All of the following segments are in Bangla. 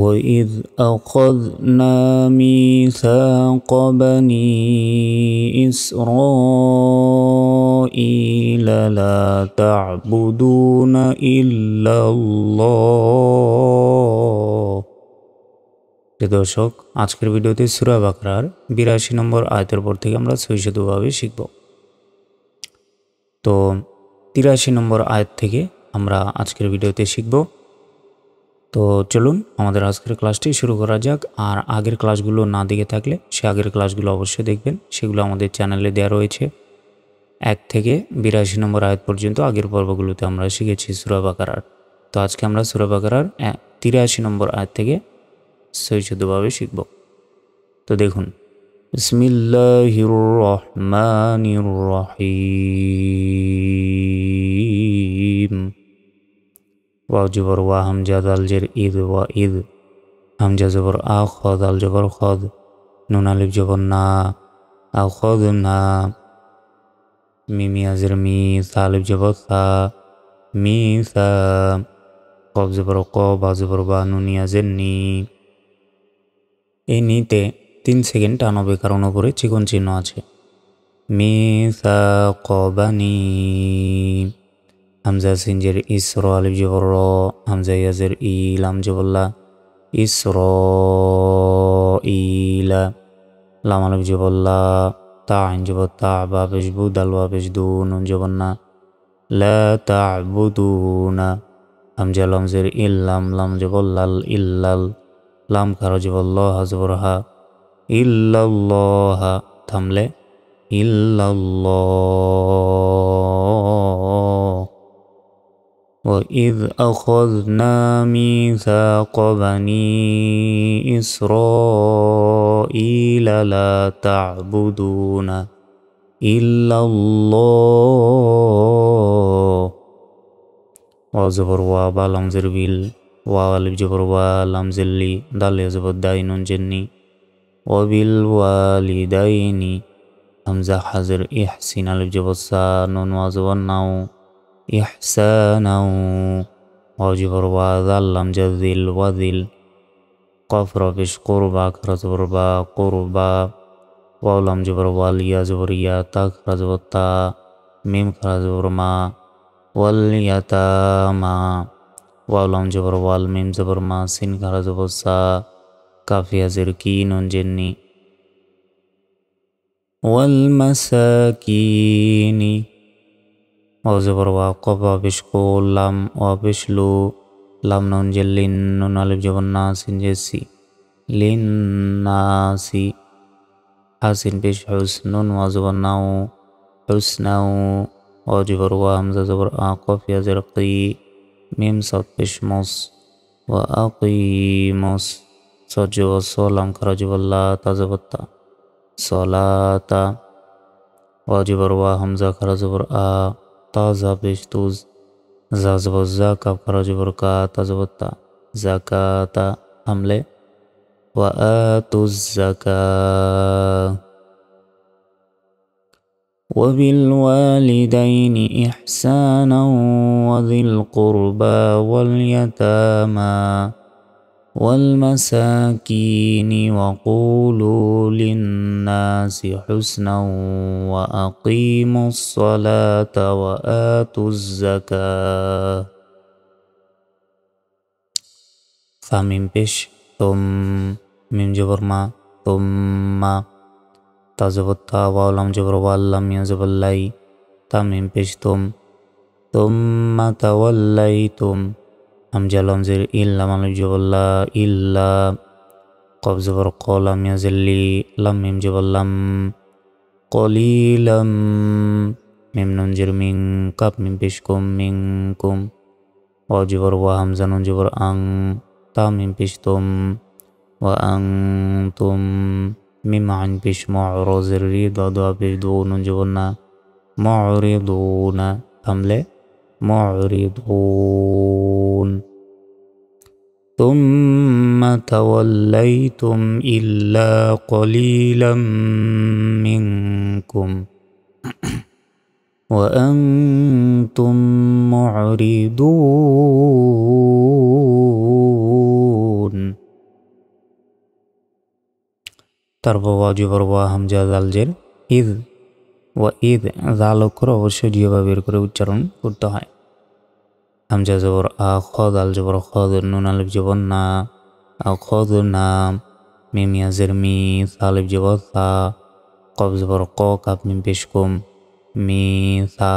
وإذ أخذنا ميثاق بني إسرائيل لا تعبدون إلا الله। দর্শক, আজকের ভিডিওতে সূরা বাকারার ৮২ নম্বর আয়াতের পর থেকে আমরা সহিষ্ণুভাবে শিখব। তো ৮৩ নম্বর আয়াত থেকে আমরা আজকের ভিডিওতে শিখব। তো চলুন আমাদের আজকের ক্লাসটি শুরু করা যাক। আর আগের ক্লাসগুলো না দেখে থাকলে সে আগের ক্লাসগুলো অবশ্যই দেখবেন, সেগুলো আমাদের চ্যানেলে দেওয়া রয়েছে। ১ থেকে ৮২ নম্বর আয়াত পর্যন্ত আগের পর্বগুলোতে আমরা শিখেছি সূরা বাকারার। তো আজকে আমরা সূরা বাকারার ৮৩ নম্বর আয়াত থেকে সহিষ্ণুভাবে শিখব। তো দেখুন, বিসমিল্লাহির রহমানির রহিম। ওয়াও জবর ওয়া, হামজা দাল জের ইদ, ওয়া ইদ, হামজা জবর আ, খ দাল জবর খদ, নুন আলিফ জবর না, আখদ না, মিম ইয়াজের মি, সা আলিফ জবর সা, মি সা, কব জবর ক, বা জবর বা, নুন ইয়াজের নি। এই নিতে ৩ সেকেন্ড টানবে, কারণ উপরে চিকন চিহ্ন আছে। মি সা কবানি, হামজা সিনজের ইসর, আলিফ জবর র, হামজা ইয়াজের ই, লাম জবর লা, ইসর ইলা, লাম আলিফ জবর লা, তা আইন জবর তা, বা পেশ বু, দাল ওয়া পেশ দু, নুন জবর না, লা তা'বুদুনা, হামজা লাম জের ইল্লাম, লাম জবর লাল, ইল্লাল, লাম খারা জবর ল, হা জবর হা, ইল্লাল্লাহা, থামলে ইল্লাল্লাহ। وإذ أخذنا ميثاق بني إسرائيل لا تعبدون إلا الله। وزبر وابا لم زربيل، وألف جبر ولم زلي، دال يزبر داين جني، وبالوالدين، همزة حزر إحسن، ألف جبر سا، نون وزبر ناو، إحسانا، وجبر وذل لم جذل وذل، قف ربش قربا، كرزبر با قربا، ولم جبر واليا زبر يا، تاك رزبر تا، ميم كرزبر ما، واليتامى، ولم جبر والميم زبر ما، سين كرزبر سا، كافيا زركين جني، والمساكين، وزبر وقف وبشكو، لم وبشلو، لم نون جلين، نون ألف جبر ناس جسي، للناسي، حسن بش حسن وزبر ناو، حسناو، وجبر وهمزة زبر آقف يزرقي، ميم صد بش مص، وأقيمص، صد جبر صولم كرجب الله تزبطا، صلاة، وجبر وهمزة كرجبر آ، تازا بش توز، زازبر زاكب كرجبر كا تزبطا، زكاة، حمله، وآتوا الزكاة، وبالوالدين إحسانا، وذي القربى واليتامى والمساكين، وقولوا للناس حسنا، وأقيموا الصلاة وآتوا الزكاة। فمن بش ثم، ميم جبر ما، ثم، تزبط تا، واولم جبر واللم يزبر لي، تميم بش ثم توليتم، همجة لم زر إلا، لم جبر لا، إلا، قب زبر قولم يزر لي، لم ميم جبر لم، قليلا، ميم ننجر من، كب ميم بشكم، منكم، وجبر وهمزة ننجبر أن، تميم بشتم، وأنتم، ميم عن بش معرض الرضا، دوا بشدون ننجبرنا، معرضون، حمله، معرضون، ثم توليتم إلا قليلا منكم وأنتم معرضون، তারপর ওয়া জবর ওয়া হামজা দাল জের ইদ, ওয়া ইদ জাল অক্ষর অবশ্যই জিহ্বা বের করে উচ্চারণ করতে হয়। হামজা জবর আ, খ দাল জবর খ, নুন আলিফ জবর না, খ না, মিম ইয়া জের মি, সা আলিফ জবর সা, কফ জবর ক, কাফ মিম পেশ কুম, মি সা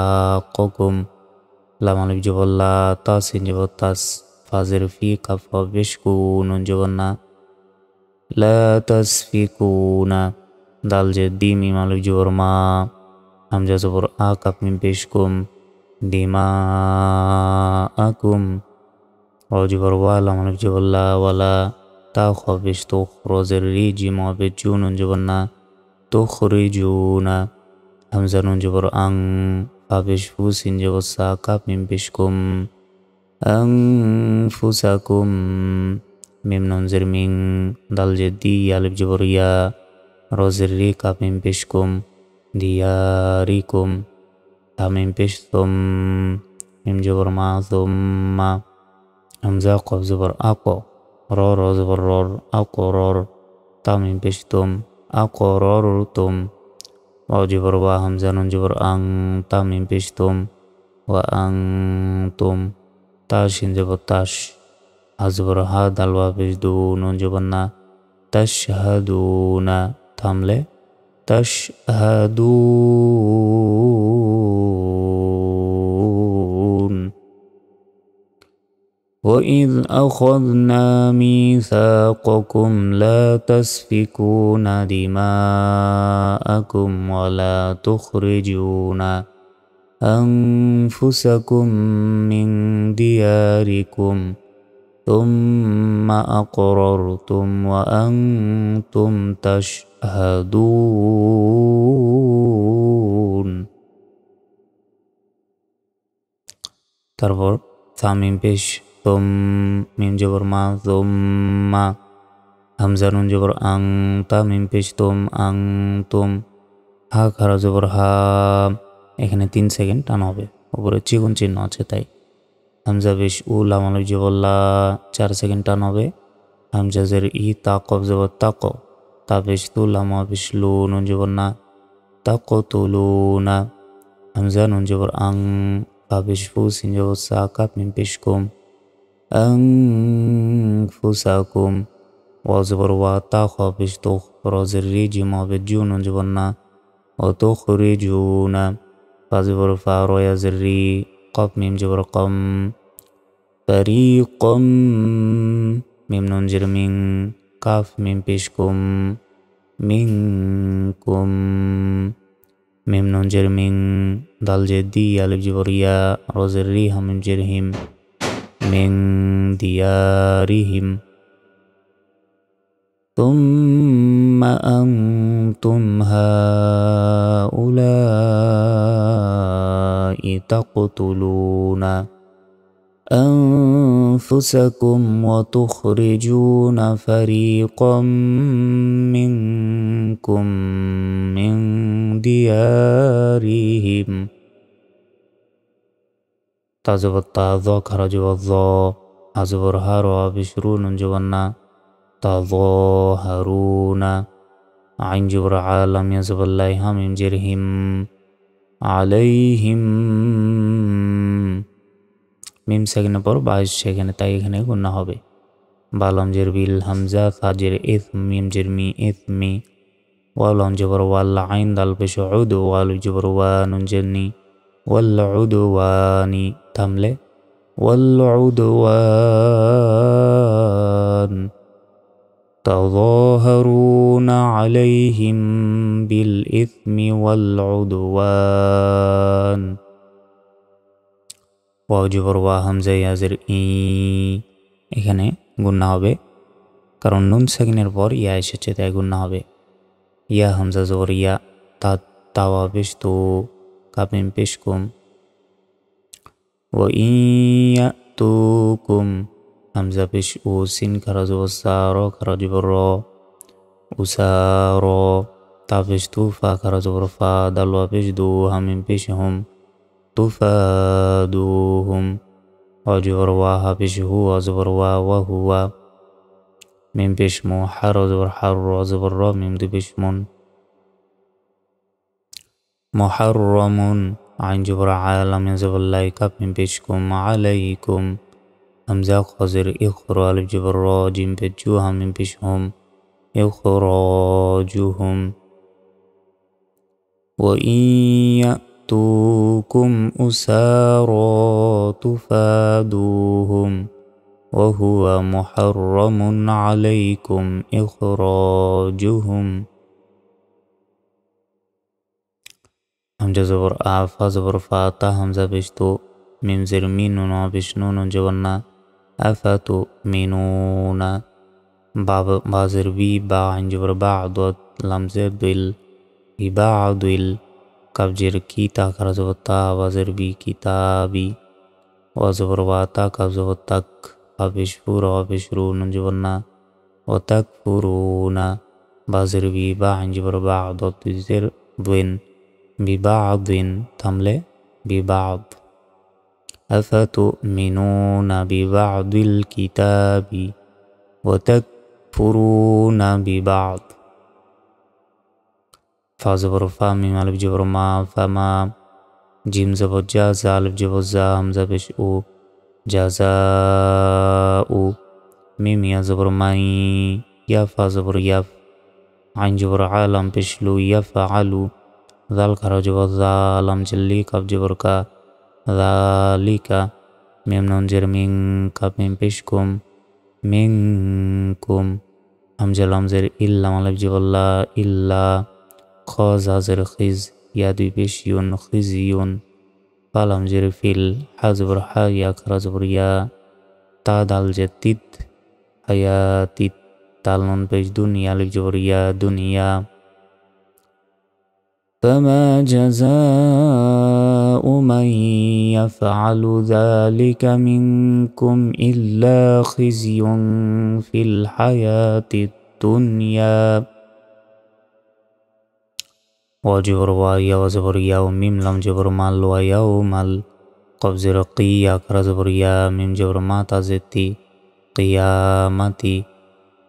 কুম, লাম আলিফ জবর লা, তা সিন জবর তাস, ফা জের ফি, কাফ হ পেশ কু, নুন জবর না, লা তাসফিকুনা, দাল জের দি, মিম আলিফ জবর মা, হামজা জবর আ, কাফ মিম পেশ কুম, দিমা আকুম, ওয়া জবর ওয়া, লাম আলিফ জবর লা, ওয়ালা, তা খ পেশ তো, র জের রি, জিম ওয়া পেশ জু, নুন জবর না, তুখরিজুনা, হামজা নুন জবর আং, ফা পেশ ফু, সিন জবর সা, কাফ মিম পেশ কুম, আনফুসাকুম, মিম নুন জের মিং, দাল জের দি, আলিফ জবর ইয়া, র জের রি, কাফ মিম পেশ কুম, দিয়ারিকুম, তা মিম পেশ তুম, মিম জবর মা, তুম্মা, হামজা কফ জবর আক, র জবর রর, আক রর, তা মিম পেশ তুম, আক রর তুম, ওয়া জবর ওয়া, হামজা নুন জবর আং, তা মিম পেশ তুম, ওয়া আং তুম, তা শিন জবর তাস, হা জবর হা, দাল ওয়া পেশ দু, নুন জবর না, তাশহাদুনা, থামলে তাশহাদুন। وإذ أخذنا ميثاقكم لا تسفكون دماءكم ولا تخرجون أنفسكم من دياركم ثم أقررتم وأنتم تشهدون। তারপর তা মিম পেশ তুম, মিম জবর মা, তুম্মা, হামজা নুন জবর আং, তা মিম পেশ তুম, আং তুম, হা খারা জবর হা, এখানে 3 সেকেন্ড টান হবে, উপরে চিকন চিহ্ন আছে তাই। হামজা পেশ উ, লাম আলিফ জবর লা, 4 সেকেন্ড টান হবে। হামজা জের ই, তা কফ জবর তাক, তা পেশ তু, লাম পেশ লু, নুন জবর না, তাকতুলুনা, হামজা নুন জবর আং, ফা পেশ ফু, সিন জবর সা, কাফ মিম পেশ কুম, আনফুসাকুম, ওয়া জবর ওয়া, তা খ পেশ তো, র জের রি, জিম ওয়া পেশ জু, নুন জবর না, ওয়া তুখরিজুনা, ফা জবর ফা, র ইয়া জের রি, কফ মিম জবর কম, ফারিকম, মিম নুন জের মিং, কাফ মিম পেশ কুম, মিনকুম, মিম নুন জের মিং, দাল জের দি, আলিফ জবর ইয়া, র জের রি, হা মিম জের হিম, মিং দিয়ারিহিম, তুম্মা আনতুম হাউলাই তাকতুলুনা أنفسكم وتخرجون فريقا منكم من ديارهم تازبط تاذو خرج والضو أزبر هارو بشرون جوانا تظاهرون عين جبر عالم يزب الله هم جرهم عليهم মিম সেকেন্ডের পর 22 সেকেন্ডে, তাই এখানে গুণনা হবে। বালাম জের বিল, হামজা ফাজের ইথ, মিম জের মি, ইথ মি, ওয়ালাম জবর ওয়াল্লা, আইন দাল পেশ উদ, ওয়াল জবর ওয়া, নুন জের নি, ওয়াল্লা উদওয়ানি, থামলে ওয়াল্লা উদওয়ান, তাযাহারুনা আলাইহিম বিল ইথমি ওয়াল উদওয়ান, ওয়া জবর ওয়া, হামজা ইয়াজের ই, এখানে গুণনা হবে কারণ নুন সেকেন্ডের পর ইয়া এসেছে তাই গুণনা হবে। ইয়া হামজা জবর ইয়া, তা তাওয়া পেশ তো, কাফ মিম পেশ কুম, ওয়া ইয়াতুকুম, হামজা পেশ ও, সিন খারা জবর সা, র খারা জবর র, উসার, তা পেশ তু, ফা খারা জবর ফা, দাল ওয়া পেশ দু, হা মিম পেশ হুম, তুফাদুহুম, ওয়া জবর ওয়া, হা পেশ হু, ওয়া জবর ওয়া, ওয়া হুয়া, মিম পেশ মু, হার জবর হার, র জবর র, মিম দুই পেশ মুন। মুহাররামুন, আইন জবর আ, লাম জবর লাই, কাফ মিম পেশ কুম, আলাইকুম। হামজা খজের ইখরা, আলিফ জবর র, জিম পেশ জু, হাম মিম পেশ হুম, ইখরাজুহুম। وإن يأتوكم أسارى تفادوهم وهو محرم عليكم إخراجهم। همزة زبر آ، فا زبر فا، تا همزة بشتو، ميم زر مين، نون بش نون جبرنا، أفتؤمنون. با زر بي، با عين جبر بعض، لام زر دل، ببعض. কাব জের কি, তা খারা জবর তা, ওয়াজের বি কিতাবি, ওয়া জবর ওয়া, তা কাব জবর তাক, আবেশ ফুর, আবেশ রু, নুন জবর না, ও তাক ফুরুনা। বাজের বি, বা আইন জবর বা, দজের দুইন, বিবাদিন, থামলে বিবাদ। আফাতুমিনুনা বিবাদিল কিতাবি ওয়া তাকফুরুনা বিবাদ। ফা জবর ফা, মিম আলিফ জবর মা, ফামা। জিম জবর জা, জা আলিফ জবর জা, হামজা পেশ উ, জাযাউ। মিম ইয়া জবর মাই, ইয়া ফা জবর ইয়াফ, আইন জবর আ, লাম পেশ লু, ইয়াফআলু। জাল খারা জবর জা, লাম জল্লি, কাফ জবর কা, যালিকা। মিম নুন জের মিং, কাফ মিম পেশ কুম, মিনকুম। হামজা লাম জের ইল, লাম আলিফ জবর লা, ইল্লা। খ জা জের খিজ, ইয়া দুই পেশ ইউন, খিজিউন। ফা লাম জের ফিল, হা জবর হা, ইয়া খারা জবর ইয়া, তা দাল জের তিত, হায়াতিত। তাল নুন পেশ দুন, ইয়া আলিফ জবর ইয়া, দুনিয়া। فما جزاء من يفعل ذلك منكم إلا خزي في الحياة الدنيا। وجبر ويا وزبر يا، وميم لم جبر مال ويا ومال. قبز رقي، يا كرا زبر يا، ميم جبر ما تزتي، قيامتي.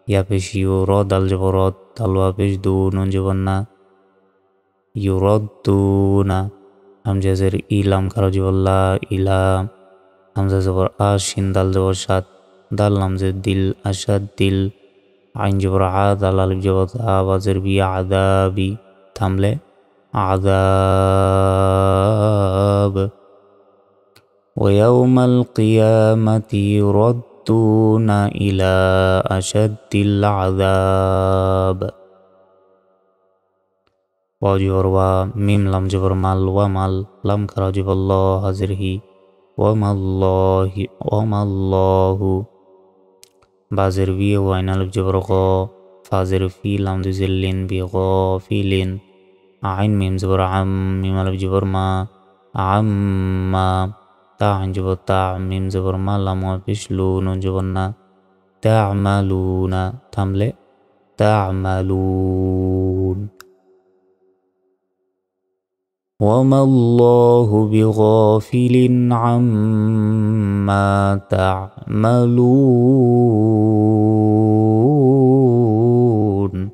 يا بشيو رو، دال جبر رو، دلوا بش دو، نون جبرنا، يردون. همزة زر إلام كرا جبر لا، إلا. همزة زبر آشين، دال جبر شاد، دال لم زر دل، أشد دل. عين جبر عاد، دال ألف جبر ذا، وزر بي عذابي، থামলে আযাব। ويوم القيامة يردون إلى أشد العذاب। واو جبر وا، ميم لام جبر مال، ومال، لام كرا جبر الله، هزره، وما الله. بازر بي، وعين ألف جبر غا، فازر في، لام دو زلين، بغافلين. عين ميم زبر عم، ميم ألف جبر ما، عما. تا عين جبر تا، ميم زبر ما، لام وبش لو، نون جبرنا، تعملون. থামলে تعملون। وما الله بغافل عما تعملون।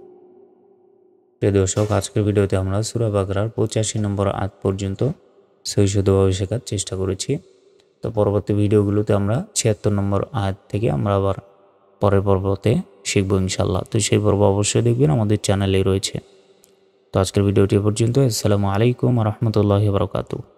প্রিয় দর্শক, আজকের ভিডিওতে আমরা সূরা বাকারার 85 নম্বর আয়াত পর্যন্ত সহিষ্ণুভাবে শেখার চেষ্টা করেছি। তো পরবর্তী ভিডিওগুলোতে আমরা 76 নম্বর আয়াত থেকে আমরা আবার পরের পর্বতে শিখব ইনশাআল্লাহ। তো সেই পর্ব অবশ্যই দেখবেন, আমাদের চ্যানেলেই রয়েছে। তো আজকের ভিডিওটি পর্যন্ত। আসসালামু আলাইকুম ওয়া রাহমাতুল্লাহি ওয়া বারাকাতুহু।